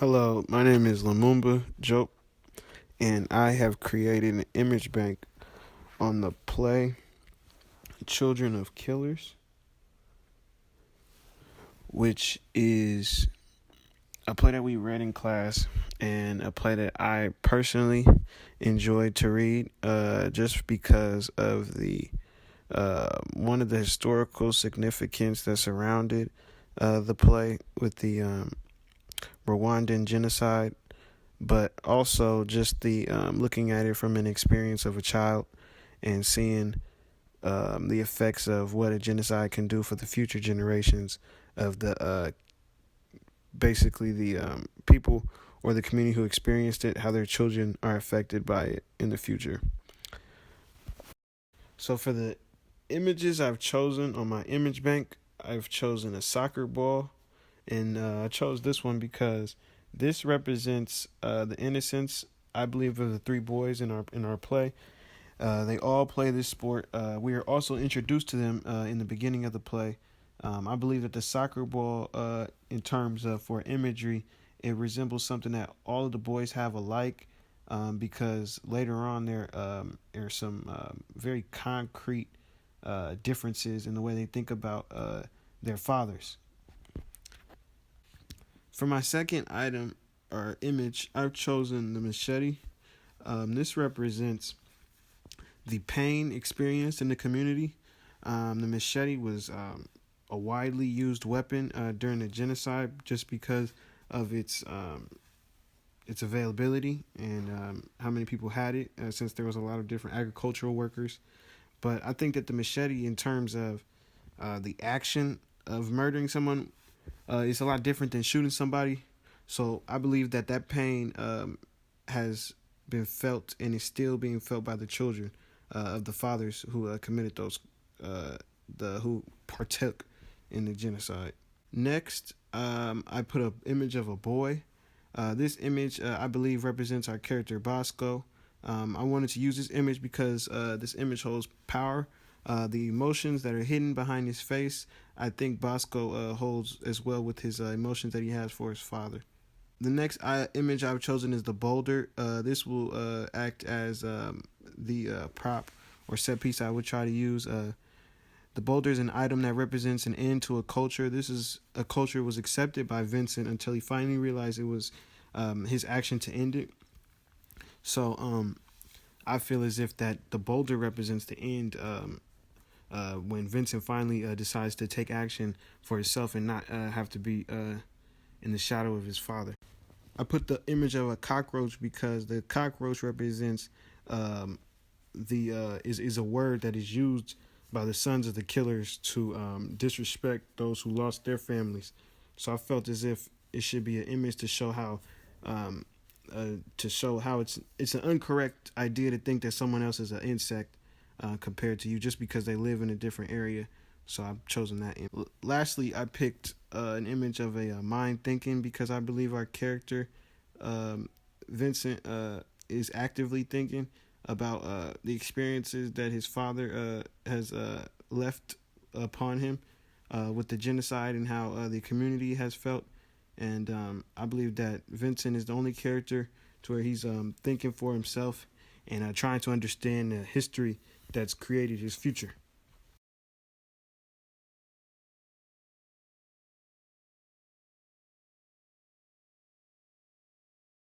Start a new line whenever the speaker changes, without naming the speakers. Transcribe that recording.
Hello, my name is Lumumba Diop, and I have created an image bank on the play Children of Killers, which is a play that we read in class and a play that I personally enjoyed to read just because of the one of the historical significance that surrounded the play with the Rwandan genocide, but also just the looking at it from an experience of a child and seeing the effects of what a genocide can do for the future generations of the basically the people or the community who experienced it, how their children are affected by it in the future. So for the images I've chosen on my image bank, I've chosen a soccer ball, and I chose this one because this represents the innocence, I believe, of the three boys in our play. They all play this sport. We are also introduced to them in the beginning of the play. I believe that the soccer ball, in terms of for imagery, it resembles something that all of the boys have alike. Because later on there are some very concrete differences in the way they think about their fathers. For my second item or image, I've chosen the machete. This represents the pain experienced in the community. The machete was a widely used weapon during the genocide just because of its availability and how many people had it, since there was a lot of different agricultural workers. But I think that the machete, in terms of the action of murdering someone, is a lot different than shooting somebody. So I believe that that pain has been felt and is still being felt by the children of the fathers who committed those, who partook in the genocide. Next, I put an image of a boy. This image, I believe, represents our character Bosco. I wanted to use this image because this image holds power. The emotions that are hidden behind his face, I think Bosco holds as well with his emotions that he has for his father. The next image I've chosen is the boulder. This will act as the prop or set piece I would try to use. The boulder is an item that represents an end to a culture. This is a culture was accepted by Vincent until he finally realized it was his action to end it. So I feel as if that the boulder represents the end when Vincent finally decides to take action for himself and not have to be in the shadow of his father. I put the image of a cockroach because the cockroach represents is a word that is used by the sons of the killers to disrespect those who lost their families. So I felt as if it should be an image to show how it's an incorrect idea to think that someone else is an insect compared to you just because they live in a different area. So I've chosen that. Lastly, I picked an image of a mind thinking because I believe our character Vincent is actively thinking about the experiences that his father has left upon him with the genocide and how the community has felt. And I believe that Vincent is the only character to where he's thinking for himself and trying to understand the history that's created his future.